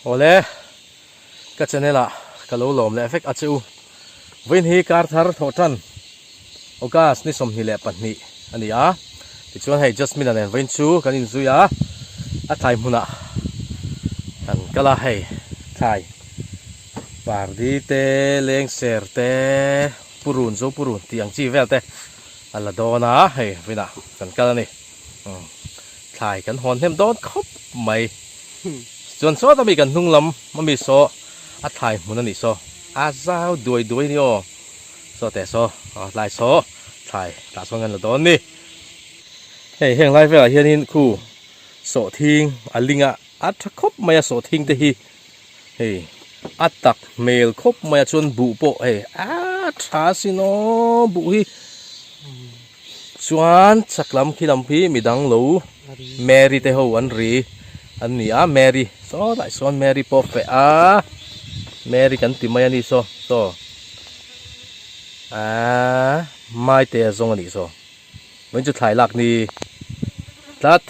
โอเล่ก็จะเนี่ยละก็รู้ลมเลยเอฟเฟกต์อาจูวินฮีการทาร์ทอตันโอกาสนี่สมฮิเลปันนี่อันนี้ที่ชวนให้ just มินาเนี่ยวินชูกันอินซูยอัดไทม์มุนะอันก็ละให้ไทยปาร์ดีเตเลงเซอร์เตปูรุนโซปูรุนที่ยังจีเวลเตอันละโดนะให้วินะกันก็ละนี่ไทยกันหอนเทมโดนครบไหมส่วนโซ่ต้องมีกันนุ่งลำมันมีโซ่อัดไทยมุนันนี่โซ่อาซาวด้วยนี่โอโซ่แต่โซ่ลายโซ่ไทยตาส่วนกันละโดนนี่เฮ้ยเฮงไล่เวลาเฮียนี่คู่โซ่ทิ้งอันลิงอัดครบไม่โซ่ทิ้งแต่ฮีเฮ้ยอัดตักเมลครบไม่ชวนบุโปเฮ้ยชาสิโนบุฮีชวนสักลำขี้ลำพีมีดังหลูแมรี่เตหัวอันรีอันนี้แมรี่โซ่ได้ส่วนแมรี่พอเฟแมรี่กันติมายันนี่โซ่โซ่ไม่เตะซงอันนี้โซ่มันจะถ่ายหลักนี่ตัด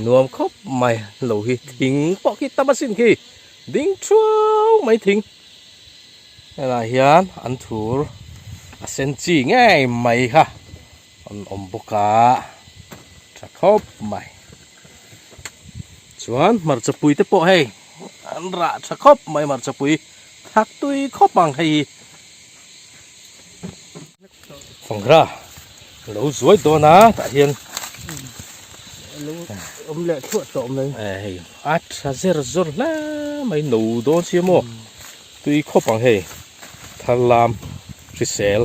นวมครบไม่หลูฮีทิ้งปอกขี้ตาบัสินขี้ดิ้งชัวไม่ทิ้งอะไรเฮียนอันถูรเซนจีง่ายไหมค่ะอันอมบุกะจะครบไหมส่วนมาจะปุยเตปโให้อันระจะครบไหมมาจะปุยทักตุยครบบังให้ฟังระเราสวยตัวนะแต่เฮียนอมเละทั่วสมเลยอัดเซอร์ซอร์ละไม่หนูโดนเชียโมตุยครบบังให้ทาลามริเซล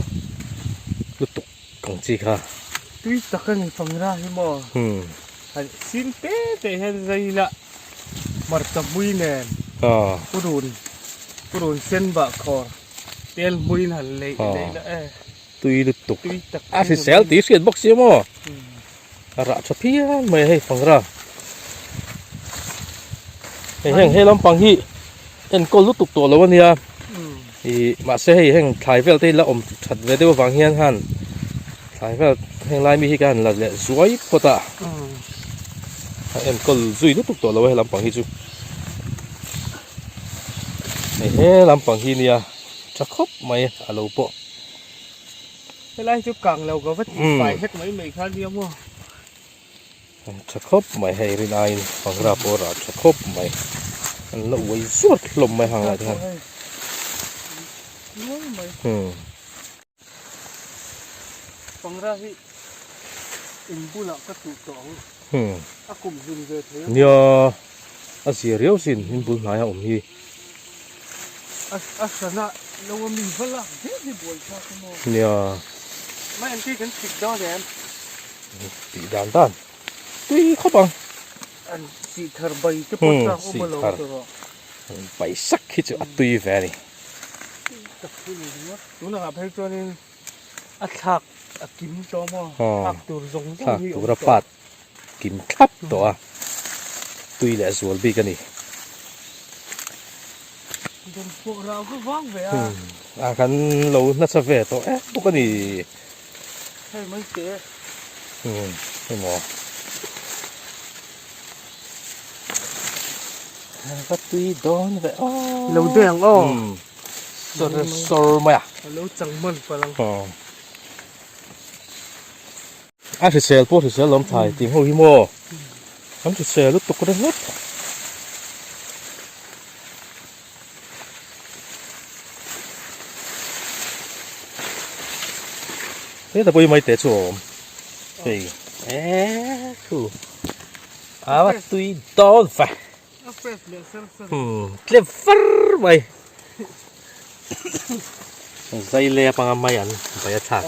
ลุตุกกังจีค่ะตุยตะกันฟังราฮิโมสินเต้แต่เห็นไรละมาจับมุยแนนปูรุนเส้นบะคอเตลมุยหันเลยละตุยลุตุกริเซลตีเสียนบ็อกเชียโมระชพีนไม่ให้ฟังราให้ลำปังฮีเอ็นก็ลุตุกตัวแล้ววันนี้มาเสียให้ถ่ายเวลที่ละอมชัดเวทีว่าฟังเฮียนหันถ่ายเวลให้ลายมีให้กันละเลยสวยปะตาเอ็นก็จุยทุกตัวเลยให้ลำปังฮีจุให้ลำปังฮีเนี่ยจะครบไหมอะลูปะให้ไล่จุกกังเราก็วัดไปเฮ็ดไม่ค่าเดียวมั้งจะครบไหมให้รินายฟังราปอระจะครบไหมอันละไว้สวดลมไม่ห่างอะไรท่านฟังราฮิอินบุลักก็ถูกต้องอากุมจุนเจเทียเนี่ยอาเสียเรียวสินอินบุลนายอมฮีอาสนะเราว่ามีพลังที่บวชชาติโมเนี่ยไม่อันที่กันติดดาวแดนติดด้านตุยเข้าบังอันสีเทอร์ใบจะปวดร้าวอุบลตัวไปสักคิดจะอัดตุยแฟนี่ดูนะครับให้ตัวนี้อัดถักอัดกินตัวมั้งถักตัวทรงตัวระปัดกินครับตัวตุยแหละสวนบีกันนี่พวกเราก็ว่างเว้ยกันเราน่าจะเวตัวพวกกันนี่ให้ไม่เจ๊ให้หมอก็ตุยโดนเว้ยเราเด้งสอร์มาเราจังมันฝรั่งถือเซลพวกถือเซลล้มถ่ายติ่งหัวหิโมน้ำถือเซลลุกตกกระดิ่งดนี่แต่ปุยไม่เตะชมเฮ้ยคูว่าตุยโดนไฟเคลฟเฟอร์ไปใจเลี้ยปังไม่ยันไปฉาก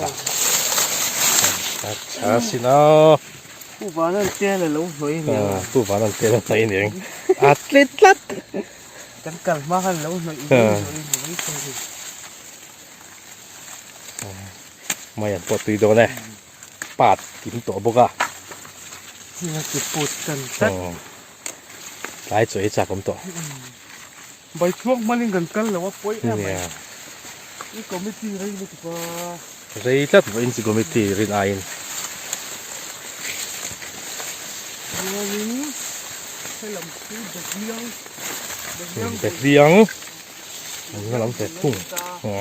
ชาสินะผู้บ้านนั่นเจ้าเลยลูกหน่อยเนี่ยผู้บ้านนั่นเจ้าใจเนียงอัดลิดลัดกันมากันลูกหน่อยไม่ยันปวดตุยโดนแน่ปาดกินตัวบุกอะเนี่ยจิปวดกันตัดหลายจุดจากผมตัวใบช่วงมันยังกันแล้วว่าป่วยเนี่ยนี่ก็ไม่ตีอะไรเลยถูกป่ะเรื่องที่ว่าอินสิโกมิตีรินไอน์ ให้ลำซื้อเด็กเลี้ยงเด็กเลี้ยง เป็ดเลี้ยงอันนี้ก็ลำเป็ดพุ่งอ๋อ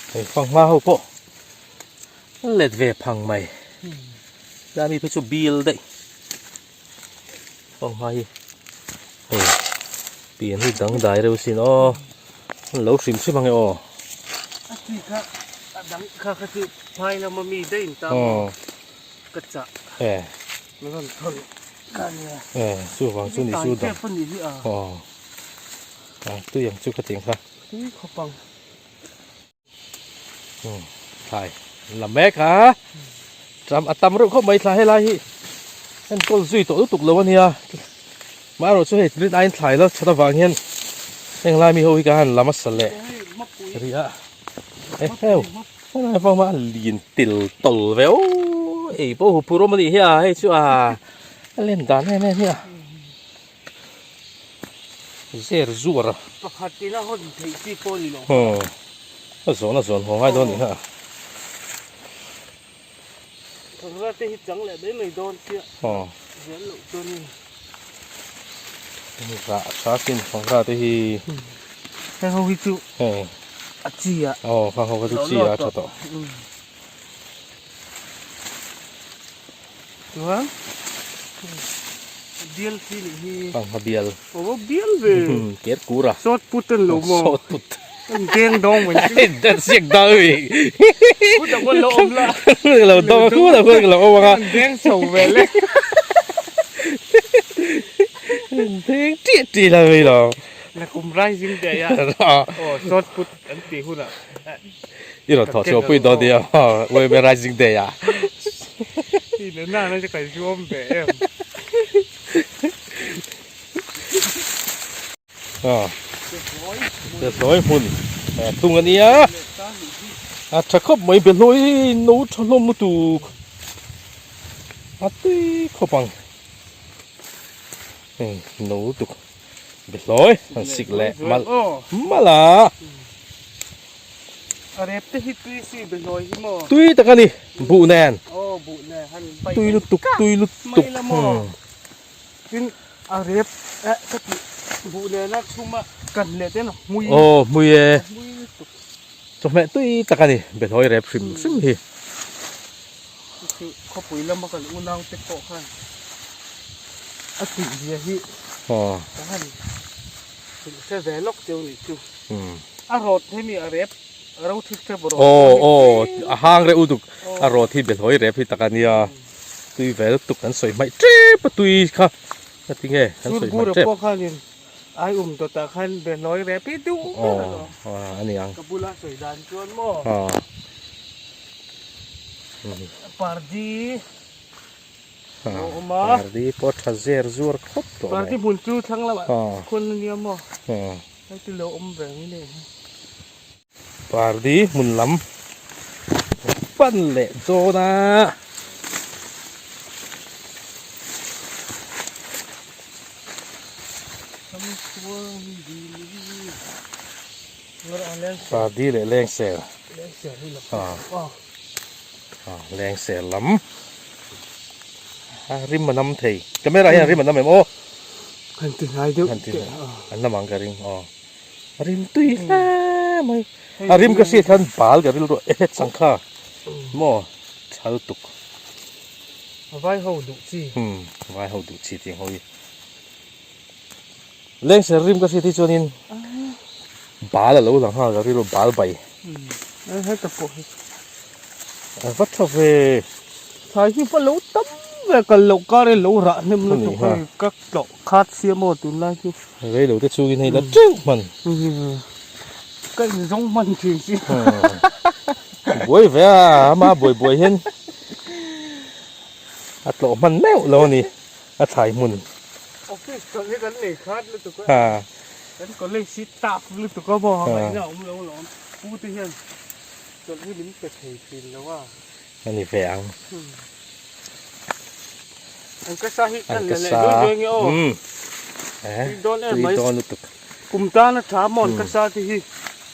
ไอ้ฟังมาเขาปะเล็ดเวพังไหมได้มีเพชรบีลได้ฟังมาอีเฮ้ยเปลี่ยนที่ดังได้เร็วสิเนาะมันเหลาสิมใช่ไหมอ๋อ อันที่ค่ะดังค่ะก็คือไฟเรามามีได้ตามกระจะแล้วก็ทนกันเนี่ย สู้ฟังสู้นี่สู้ดัง แค่คนนี้ที่อ๋อตัวอย่างสู้กระเทียมค่ะ ที่เขาปัง ถ่ายลำแม่ค่ะจำอัตมรุ่งเข้าไม่ถ่ายให้ไรนั่นก็สุยตัวตุกเลยวันนี้มาเราช่วยรีดไอ้ถ่ายแล้วชัดวางเงี้ยยังไรมีหัวกันลำมัสเล่เรียเฮ้ยนั่นฟังมาลีนติลตลเวลไอ้พวกผู้ร่วมดีเฮียให้ชัวเล่นด่านให้แม่เฮียเสียร์จัวระ ปกติแล้วเขาถึงที่โพลีลงส่วนของไอ้ตัวนี้ฮะถึงว่าที่จังเลยได้ไม่โดนเสียเสียหลุดตัวนี้นี่ก็ชาติของข้าที่ให้เขาวิจุอาจีอ่ะฟังเขาก็ทุกจีอ่ะชัดต่อถูกไหมเบียลที่นี่ฟังมาเบียลโอ้เบียลเว้ยเกียร์กูระสดพุทธลูกโม่สดพุทธเก่งดองเหมือนกันเดินเสียงดังอีกพูดแต่ว่าเราอมละเราดองพูดแต่พูดเราอมกันเก่งโฉวเลยเก่งจีเลยหรอแล้วคุมไรจริงเดียโอ้สดพุทธอันตีหุ่นอ่ะนี่เราถอดเสื้อไปตัวเดียวเว้ยไม่ไรจริงเดียที่นั่นน่าจะใครช่วมแบบเดือดร้อยหุ่นแต่ตรงนี้ถ้าเขาไม่เป็นร้อยนู้ชลมุตุตีเขาปังนู้ตุเป็นร้อยมันสิกแหละมาละอะไรที่ฮิตตุยสิเป็นร้อยที่หมอตุยตะกันนี่บุแนนบุแนนฮันตุยลุตุกตุยลุตุกกินอะไรสักบุแนนนักชุ่มกันเลยเต้นมุยมุยจงแม่ตุยตะกันนี่เป็นร้อยแรบฟิมฟิมฮีเขาปุ๋ยแล้วมากันอุณังเป็นโตค่ะอาทิตย์เดียวที่ท่านแค่แหวนล็อกเดียวนี่จูอารมณ์ที่มีอะไรเราที่แค่บรอห้างเรอุดุกอารมณ์ที่เป็นร้อยแรบที่ตะกันนี่ตุยแหวนตุกนั้นสวยไหมเจ็บตุยค่ะนั่นที่ไงนั้นสวยไหมเจ็บไอ้ตัวตาขันเป็นร้อยแรบพี่ดูอันนี้ยังกับบุระสวยดันจวนโม่ปาร์ดีปาร์ดีพอทัเซอร์จูร์ครบตัวปาร์ดีบุญจูทั้งละคนเนี้ยโม่ให้ที่เราแบบนี้เลยปาร์ดีมุนลำปั้นเละโซนะปาร์ดีเละแรงเสียแรงเสียล้ำริมมันน้ำเทยจะไม่ไรริมมันน้ำแบบโอ้ขันติไงดูขันติอันน้ำมังกริงริมตุยไม่ริมก็เสียทันปาลกริลตัวสังขารโม่ชาตุกไว้เขาดุจีไว้เขาดุจีที่เขาเลี้ยงเสริมก็เสียที่จนินปาลแล้วหลังห้ากริลปาลไปให้ตะโกนวัดทวีใช่ที่พอรู้ตั้มเวกันลูกก็ได้รู้ระนี่มันถูกก็หลอกคาดเสียหมดตุนไล่ที่เฮ้ยรู้ที่ชูกินให้แล้วจิ้งมันก็ร้องมันจริงสิบวยเว้ยมาบวยเห็นอัดหลอกมันแมวแล้วนี่อัดถ่ายมุนโอเคตอนนี้กันเลยคาดแล้วตัวก็กันก็เลยสิตับแล้วตัวก็บอกอะไรเนี่ยผมร้องพูดที่เห็นจนที่ลิ้นเป็ดหินแล้วว่าอันนี้แฝงอันก็สาหิตนั่นแหละด้วยเงี้ยโดนอะไรไหมกลุ่มตานะถามอนก็สาที่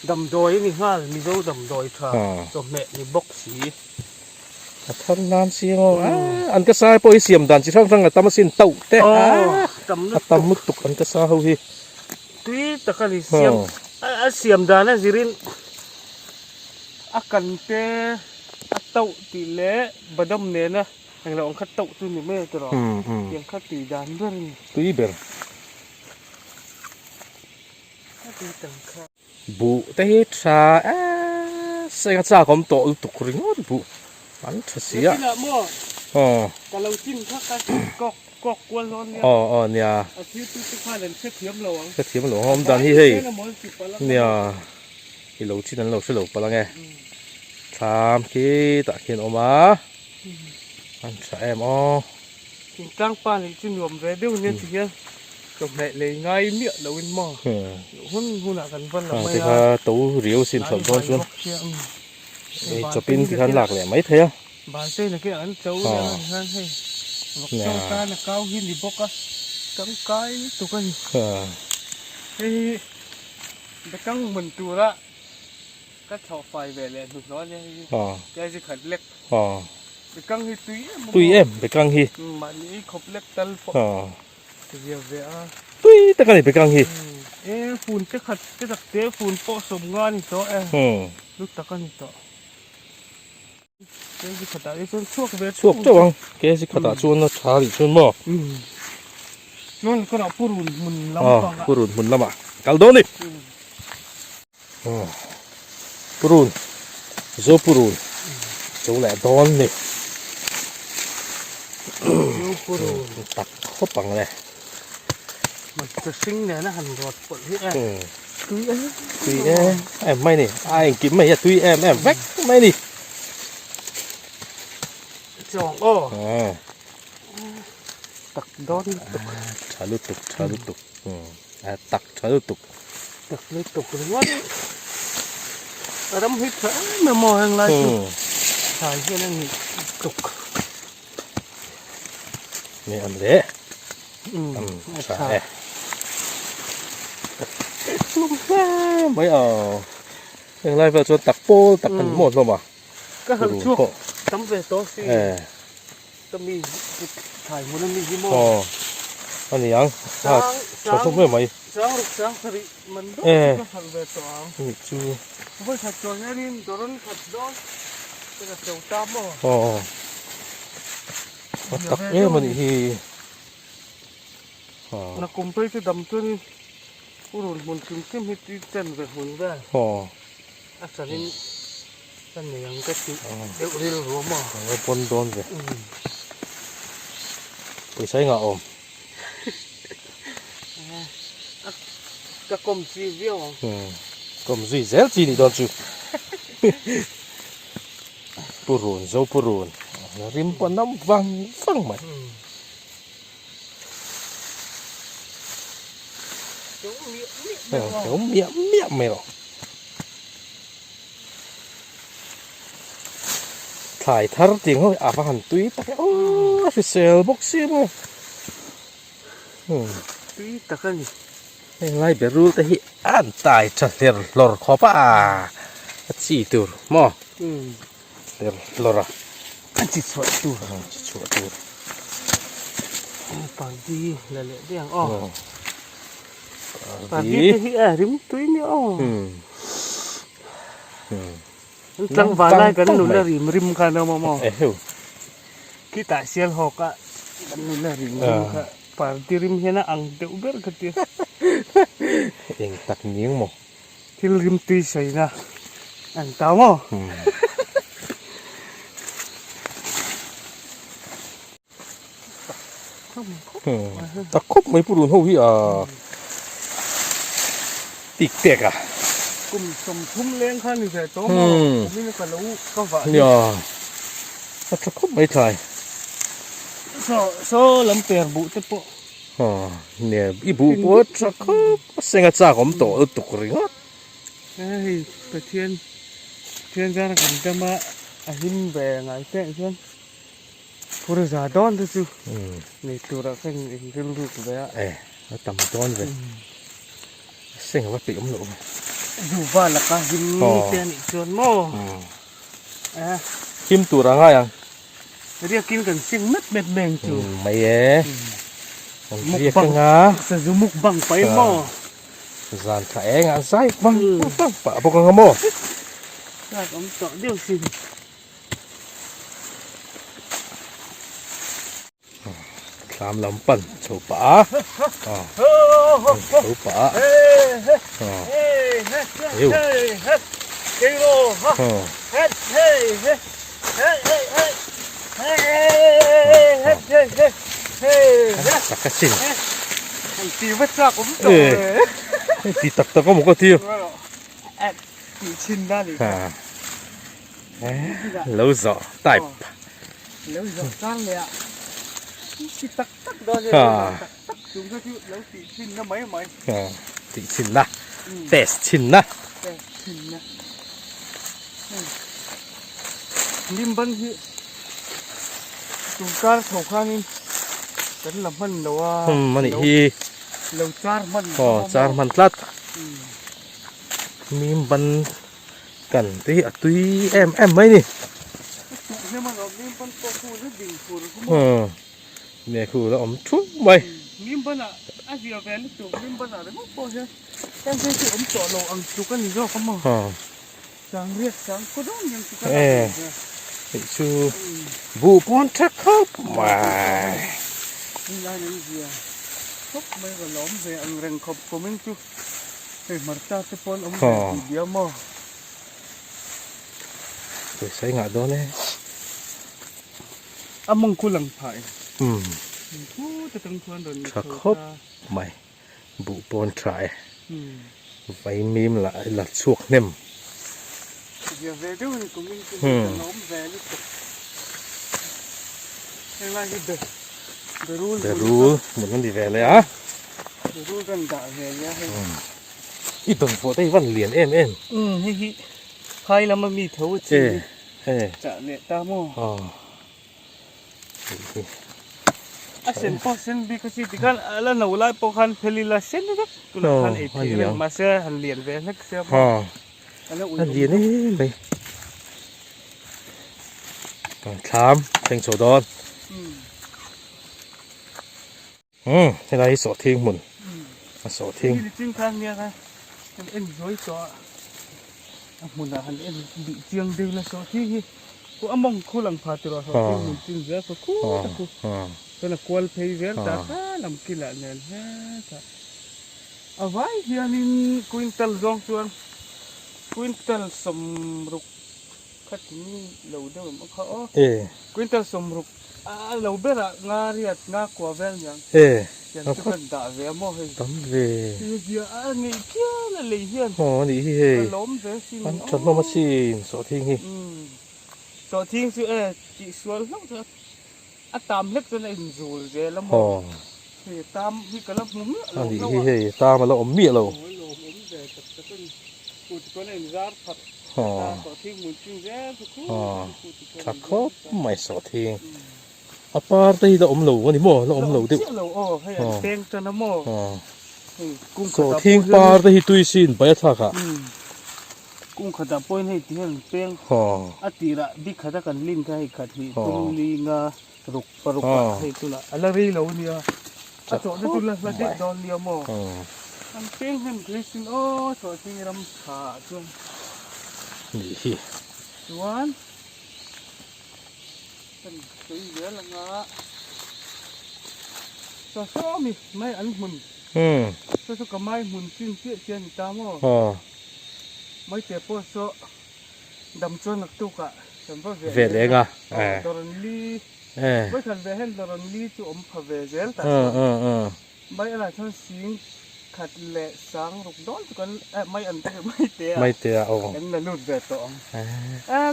ดำดอยนี่ฮะมีโดดำดอยท่าตัวแม่นี่บกสี ท่านน้ำเสียงอันก็ซายปอยเสียมดันจิทั้งตามสินเต่าเตะตามมุดตุกอันก็ซาหูฮีตุยตะกันเสียมเสียมดานะสิรินอากันเตะเต่าตีเละบดมเนี่ยนะอย่างเราองคัดเต่าตัวนี้ไม่ตลอดยังคัดตีดานด้วยตุยเบอร์บุเตะชาเสียงซาคอมโตอุตุกริงอดบุอันทุเสียแต่เราจิ้มถ้าการก็กวนร้อนเนี่ยเนี่ยอาทิตย์ที่ผ่านนั้นเทียมหลวงเทียมหลวงหอมดันที่เฮ้เนี่ยที่เราชิ้นนั้นเราช่วยเราไปแล้วไงทำขี้ตะเคียนออกมาอันใส่หม้อกินตั้งป้านจิ้มรวมเลยเดี๋ยวเนี่ยสิเนี่ยจบเลยง่ายเมียเราวินหม้อหุ่นหนักกันฟันเราไม่ได้ตู้เรียวสินสดตอนชวนจะปิ้นที่ขันหลักเลยไม่เท่าบาเซ่เนี่ยแค่อันเจ้าเนี่ยนั่นให้บอกเจ้าการเนี่ยเก้าหินดิบกอะตั้งไก่ตัวกันเฮ้ยไปตั้งเหมือนตัวละก็ชอบไฟแบบเลยหนุนน้อยเนี่ยแกจะขัดเล็กไปตั้งให้ตุยเอ็มไปตั้งให้มันนี่ขบเล็กตัลฟเดี๋ยวเดี๋ยวตุยแต่กันนี่ไปตั้งให้ฝุ่นจะขัดจะตักเตะฝุ่นโปะสมงานนี่ต่อลูกตะกันนี่ต่อเกสิขดาชวนช่วงเวทช่วงเจ้าวังเกสิขดาชวนนะชาลิชวนหม้อนั่นก็เราพูดมุนลำฟังพูดมุนลำอ่ะกัลโดนี่พูดโซพูดโจแหล่ดอนนี่ตักข้าวปังเลยมันจะซิงเนี่ยนะหันรถปวดที่ตุยไม่นี่ไอ้กินไม่ใช่ตุยแอมแวกไม่นี่จองตักดอนตุกชาลุตุกตักชาลุตุกตักเลยตุกหรือว่ารำฮิตไม่มองอะไรตุกชายที่นั่นตุกนี่อันเละใช่ไม่เอาอย่างไรเราจะตักโป้ตักกันหมดหรอมาก็หันช่วงตั้มเวโต้สิต้องมีถ่ายมันมีกี่โมงอันนี้ยังชอบเมื่อไหร่ช้างสริมันก็หันเวโต้นี่จูไม่ขัดจอยนี่โดนขัดดอนจะเสียวตามมั้งตักมันอีนักกุมไปที่ดำตัวนี้ผู้รุ่นมุนซึมเข้มให้ตีเต้นแบบหุ่นได้อาศัยนี้นั่นเนี่ยยังก็ติเดี๋ยวเรียกรัวมั้งไอ้ปนโดนเลยไปใช้เงาอมก็กลมสีเวียวกลมสีเซลจีนี่โดนจูผู้รุ่นโซ่ผู้รุ่นริมปนน้ำฟังไหมเดี๋ยวเมียไม่หรอกถ่ายทาร์จริงเขาอาบหันตุยตะแกโอ้ฟิเซลบ็อกซี่มั้งตุยตะกันยังไงเบรูแต่ที่อันตายจะเดือดร้อนขอป้าจีตัวมั้งเดือดร้อนอันจีสวดตัว ปากดีเลยเรื่องอ๋อปากดีที่ริมตุ้ยเนี่ยอ๋อจังหวะนั้นกันนู่นเลยริมกันเอามา kita sial hoka nila rin ka party rim hena ang de uber kati yang tak niang mo til rim ti sai na ang tamo takop may purun ho hi tik tek kum som thum leng khan ni sai to mo kum ni ka lu ka va ya takop may thai so lắm tiền bụ tiếp bộ nè ibu bộ chắc có sinh ra cha cũng tổ tục rồi hết đây cái thiên ra là cảnh tâm á hình về ngày tết chứ phụ được giả đón thôi chứ này tôi đã cái rừng rực về á nó tầm đón về sinh ra bị ống lộ dù là cả hình tiền này chuẩn mò kim tủ ra ngay à เรียกกินกันเสียงนัดเม็ดแมงจู ไม่เอ๋เรียกกันงา จะจุมุกบังไปหม้อ จานขาเองานไส้บังปะพวกกันโม ได้ผมเจาะเดียวสิ ตามลำปั่นโฉปะโฉปะ เฮ้เฮ้เฮ้เฮ้เฮ้เฮ้เฮ้กิโลฮะเฮ้เฮ้เฮ้เฮ้เฮ้เฮ้เฮ้เฮ้เฮ้เฮ้เฮ้ สักกะสิน ตีไม่จักผมเจาะเลย ตีตักก็หมดก็ที่ แอดตีชินได้เลย lâu rõ tại แล้วจะก้านเลยอ่ะตีตักตักได้เลยตักตักจุ่มก็ที่แล้วตีชินนะไหมไหม tỷ chín na test chín na แต่ชินนะนิ่มบันที่จุ่มก้านถกข้างนี้ฉันละมันแล้วว่า มันอี แล้วจานมัน jar man tlat mim banกันที่ตุยem mấy nè จุ่มให้มันออกนิ่มบันโตฟูหรือดิ่งฟูหรือคุ้ม เนี่ยคือเราอมชุ่มไป นิ่มบันอ่ะอาเซียแฟนจุ่มนิ่มบันอ่ะได้มั้งพอใช่แต่ที่ที่ผมเจาะเราอังจุกันนี่ก็เขามาจางเรียกจางก็ต้องยังจุกัน ชูบูปอนทักครับมา นี่ได้นี่เดียวครบไม่ก็ล้อมเสียอังเร่งครบก็ไม่จุเฮ้ยมาจ้าจะปนอมเดียวมั้ง tôi thấy ngã đó nè อ่ะมงคุลังไผ่ ừ กูจะต้องควรโดน mày bụ pon trai váy mím lại là chuột nem เดี๋ยวเวดูนี่กูมีจะล้อมแวนี่ตกเรื่องอะไรเดือดรู้ để rú một con đi vềเลยá รู้กันด่าเฮียเนี่ย ít tuần phố tây văn liền em ฮิฮิใครแล้วมันมีเท่าจี ê จะเนี่ยตาโม่ à เส้นพอเส้นบีก็สิที่กันแล้วหนูไล่พอคันเพลิลาเส้นนี่ตุลคันเอทีเรื่องมาเสียหันเหรียญเวนักเสีย แล้ว anh liền ấy mày khám thành sổ đòn thế này sổ thiên mùn sổ thiên นี่จริงทางเนี่ยค่ะเอ็นร้อยจ่อมุนอ่ะหันเอ็นบีเจียงเดียวละสอที่กูอ่ะมองคู่หลังพาตัวสอที่มุนจริงเยอะก็คู่ตะคู่ตอนนั้นควอลเพย์เยอะแต่ถ้าลำกินละเนี่ยฮะจ้ะเอาไว้เฮียนี่ควินตัลจงชวนควินตัลสมรุกคัดนี้เราเดิมเขา ê ควินตัลสมรุกเราเบระงาเรียดงากว่าเวลยัง ê ยังจะเป็นด่าเวมอเฮ้ย tắm về เดี๋ยวนี่เพี้ยนเลยเฮียน đi hề ล้มเวสิ bắn chọn nó mà xin sổ thiên hi ต่อทิ้งสิจีสวนแล้วจะตามเล็กจนไอ้จูเจแล้วมอ ตามที่กระลับมุม anh đi hề ta mà nó ấm miệng rồi โอ้ยโลมเดี๋ยวจะเป็นกูจะเป็นไอ้ซาร์ผัดต่อทิ้งมุนจริงแย่ทุกคน thật khóc mày sổ thiên à ba đây là ấm lẩu anh đi mua nó ấm lẩu tiếp เราโอ้ให้เต็งจนน้ำมอกุ้ง sổ thiên ba đây tôi xin bây giờ cả กุ้งขดับป่วยให้เตียงเตียงอติระดิขดักันลิ้นให้ขัดที่ตุลีงารุกปรุกให้ตุละอะไรเราเนี่ยอะโจได้ตุละละเด็กดอนเลียมออันเตียงให้คริสตินโอ้โจที่รำขาจน นี่ สวนเป็นสีเหลืองละงะซ้อมีไม่อันหุ่นซ้อกับไม้หุ่นจิ้งเจี๊ยเจียนตามอไม่เจ็บปวดซ้อดำจนนักตุกะฉันว่าเวลงะตอนนี้ไม่ทันเวลตอนนี้จะอมพเวเซลแต่ไม่อะไรทั้งสิ่งขัดเละสังรุกดอนกันไม่อันเป็นไม่เตะไม่เตะโอ้เห็นแล้วลุดเวตอง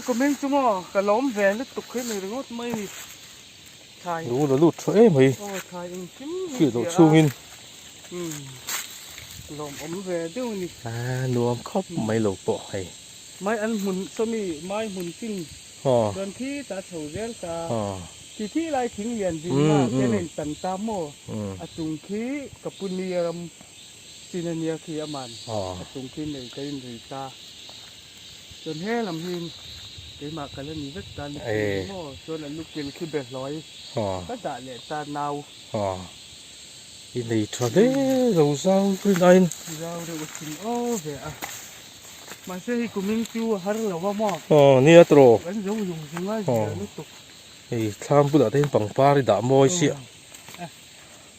ก็ไม่จุ่มก็ล้มเวแล้วตุกขึ้นเลยงดไม่ทายรู้แล้วลุดช่วยไหมทายจริงคือเราชูงินล้มอมเวเดี๋ยวนี้รวมครบไม่หลบปล่อยไม่อันหุ่นสมีไม้หุ่นจริงเดินที่ตาเฉาเรียนตาที่ไรทิ้งเหรียญจริงนะเจเนนตันตามโมจุงคีกับปุณียมซีเนียคีอามันจุงคีหนึ่งก็ยินดีตาจนแห่ลำหิน cái mà cái lầnนี้rất ta lịch mò cho nên lúc kia khi bẹt lói tất cả lệ ta nào in này cho đấy dầu sao cái này rau được chín ô về à mà sẽ hi của mình chưa har là vào mò nia tro anh dấu dùng gì ngay lúc tục thì tham bữa đến bằng pa đi đã môi xịa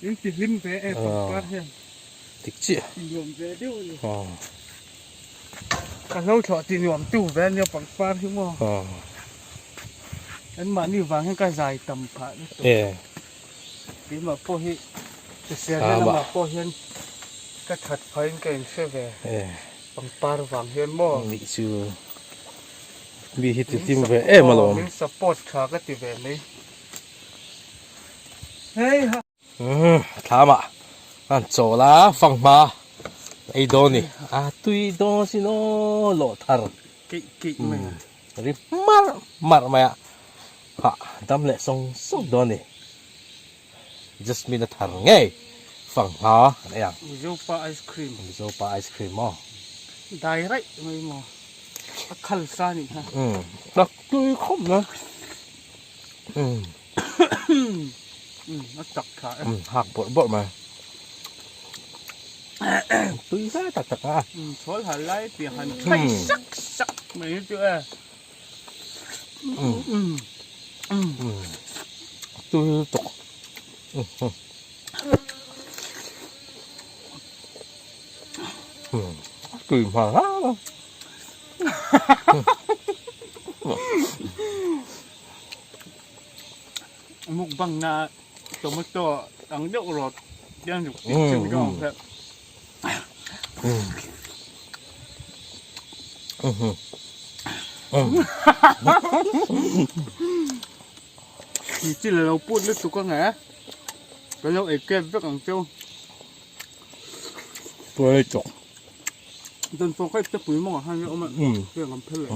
những tiền lim về em bằng pa thêm thích chị tiền về điêu cả lâu thọ tiền nhuộm tủ về nhau bằng pa chứ mò anh mà đi vàng hay cái dài tầm phải cái mà po hi cái xe này là mà po hiền cái thật phải cái xe về bằng pa vàng hiền mò nghĩ chưa bị hít tim về em mà lộn mình support khá cái tiền về này hey tham à anh chỗ lá phẳng mà ai đó nè tuy đó xin nó lộ thar kỵ mình rồi mar mày à đâm lệ song đó nè just mean thar ngay phẳng hả này à Zopa ice cream Zopa ice cream mà direct mấy mà khăn xa nhỉ ha đặc tươi không nữa nó chặt cả hạt bột mà tươi ra tặc à thôi hả lấy tiền hành thay sắc mấy chưa tươi tộc tươi mà lắm mục bằng na tomato ăn đậu rồi đang được chừng gọn thế chỉ là lâu puốt lứt tụi con ngã cái lâu ấy kem rất ăn châu tươi tộc dân phố khách chấp quý mỏ hai nữa mà việc làm phê lệ